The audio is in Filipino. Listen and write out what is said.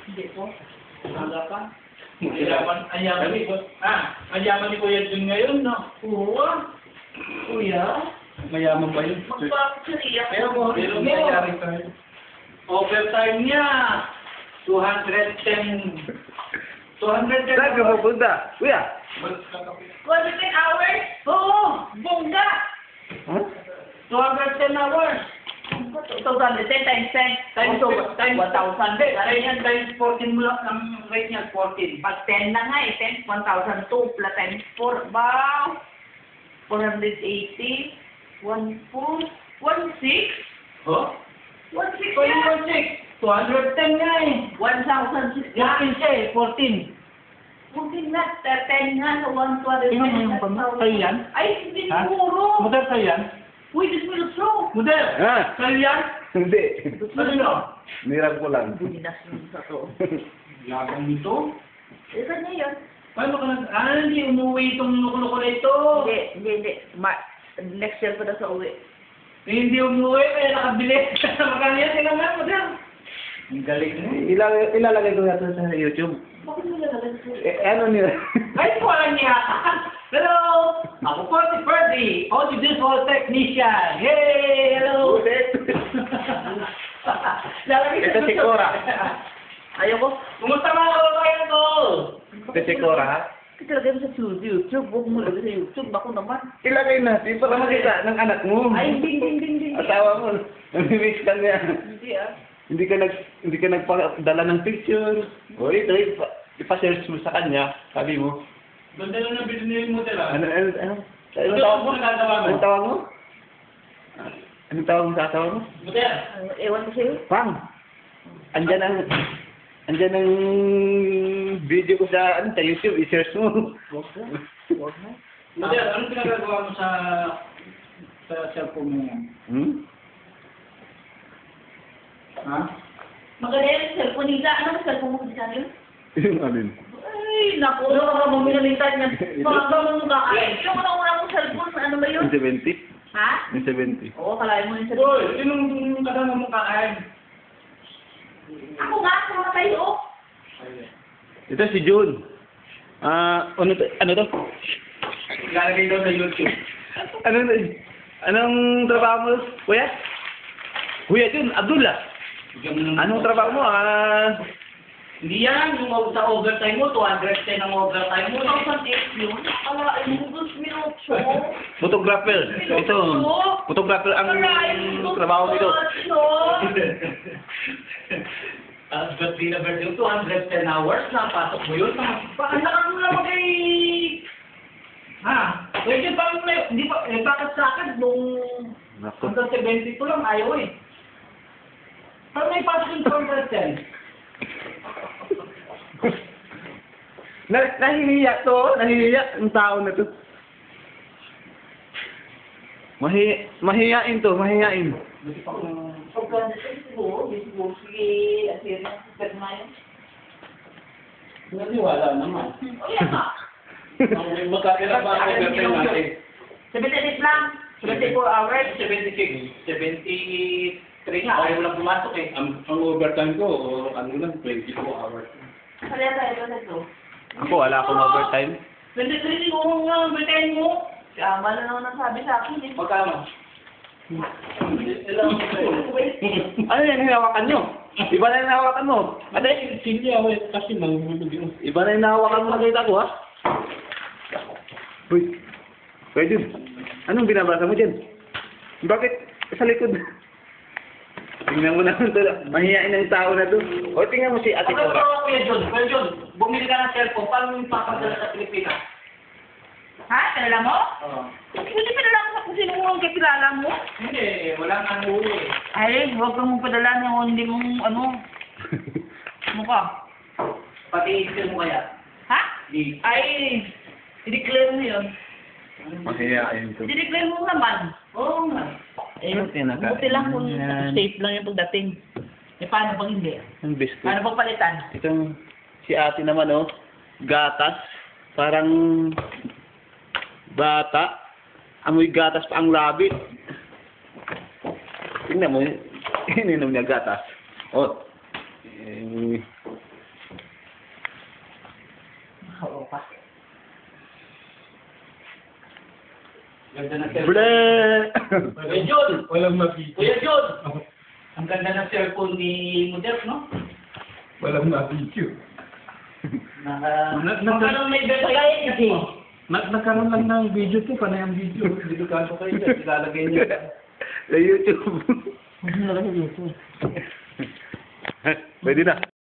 Hindi po. Wala pa. Ayaman ni ayaman ni Kuya Jun ngayon, no? Oo. Kuya? Mayaman ba yun? Magpapasariya Pero nangyayari tayo. Overtime niya. 210. 210. Saan ka pupunta? Kuya? 210 hours? Oo. Bongga. Huh? 210 hours. 210 times 10. Times 1,000. times 14 mo lang ang rate niya, 14. Pag 10 na nga eh. 10, 1,002 plus times 4. Wow. 480. 1,4. 1,6. Huh? 1,6 So yung yan. 16, 210 nga eh. 1,000. Yakin siya eh, 14. Hindi nga, 10 nga sa 1,200. Tingnan mo yung pamilya. Sa'yo yan? Ay, hindi Ha? puro. Model sa'yo yan? Uy, this will show. Model! Ha? Sa'yo yan? Hindi. Sa'yo yun? Nirang ko lang. Budinas yung sa to. Labang nito? Eh, saan niya yun? Paano ka nag... hindi umuwi itong nukulo na ito. Hindi. Next year pa na sa uwi. Hindi umuwi, kaya nakabili. Magkano yan? Tingnan mo yan, model. Ang galing mo. Ilalagay ko natin sa YouTube. Bakit mo nalagay sa Ano niya? Ay, wala niya. Hello! Ako po si Ferdy, audiovisual technician. Hey! Hello! Ito si Cora. Ayoko. Kumusta mga kababayan ko? Ito si Cora, ha? Ilagay mo sa YouTube. Huwag mo lagay sa YouTube. Ako naman. Ilagay natin para makita ng anak mo. Ay, hindi. Asawa mo. Namimiss ka niya. Hindi ah. Hindi ka nagpadala ng picture. O ito, ipa-search mo sa kanya. Sabi mo. Ganda lang na binili mo nila. Ano? Anong Ano tawag mo? nagagawa mo? Anong tawag mo? Anong tawag mo sa asawa mo? Buter! Ewan ko sa'yo. Pang! Andyan ang video ko sa YouTube. I-search mo. Huwag na. Buter, anong pinagagawa mo sa cellphone mo yan? Ha? Maganda yung cellphone nila. Ano ang cellphone mo sa yun? Yung alin? Ay, naku. Ano ka mo minalitan niya? Mga mo kakain. Yung una mong cellphone, ano ba yun? Yung 70? Ha? Yung 70. Oo, kalahin mo yung cellphone. Uy, sinong kasama mong kakain? Ako nga, sama kayo. Ito si June. Ano to? Ilalagay daw sa YouTube. Anong trabaho mo, kuya? Kuya June, Abdullah. Anong trabaho mo? Hindi yan, yung sa overtime mo, 210 ang overtime mo. 2008 yun. Kalahin mo, 2 minuto. Photographer. Ito. Photographer ang trabaho dito. Birthday na birthday, 210 hours na pasok mo yun. Paanakan mo naman kay... Ha? Pwede pa hindi pa, bakit sa akin nung Nako. hanggang 70 lang ayaw eh. Parang may pasok yung 210. Nahihiya to. Nahihiya ang tao na to. Mahihiyain to. Mahihiyain. Pagka siguro, sige, asir na, sikat na yun. Naniwala naman. O yan nga. Magkakira ba ang overtime natin? 78 lang. 24 hours. 76. 73 nga, ayaw lang pumasok eh. Ang overtime ko, ano lang, 24 hours. Kaya tayo na ito. Ako, wala akong overtime. 23 ko nga, overtime mo. Tama na naman ang sabi sa akin eh. Magkano? Ilang Ano yan, hinawakan nyo? Iba na yung hinawakan mo. Ate, sige ako kasi nangulog yun. Iba na yung hinawakan mo nakita ko, ha? Uy, pwede. Anong binabasa mo dyan? Bakit sa likod? Tingnan mo naman ito. Mahihain ang tao na to. O, tingnan mo si Ate Ano Cora. ba Kuya John, bumili ka ng cellphone, paano yung papadala sa Pilipinas? Ha? Kilala mo? Oo. Hindi padala mo sa kung sino mo ang kakilala mo. Hindi, wala nang uwi eh. Ay, huwag kang mong padala ng hindi mong ano. Mukha. Pati email mo kaya? Ha? Di. Ay, i-declare mo yun. Mahihain to. I-declare mo naman. Oo nga. Eh, Ano tinakain? buti lang kung Yan. safe lang yung pagdating. Eh, paano pag hindi? Ang biscuit. Paano pag palitan? Itong si ate naman, oh. Gatas. Parang bata. Amoy gatas pa ang labi. Tingnan mo, ininom niya gatas. Oh. Ganda ng cellphone. Ble! Kuya John! Walang mabidyo. Kuya John! Ang ganda ng cellphone ni Model, no? Walang mabidyo. Magkano may benta Kaya kasi. Nagkaroon lang ng video to, panay ang video. Delikado kayo dyan, ilalagay niyo. Sa YouTube. Hindi na kasi dito. Pwede na.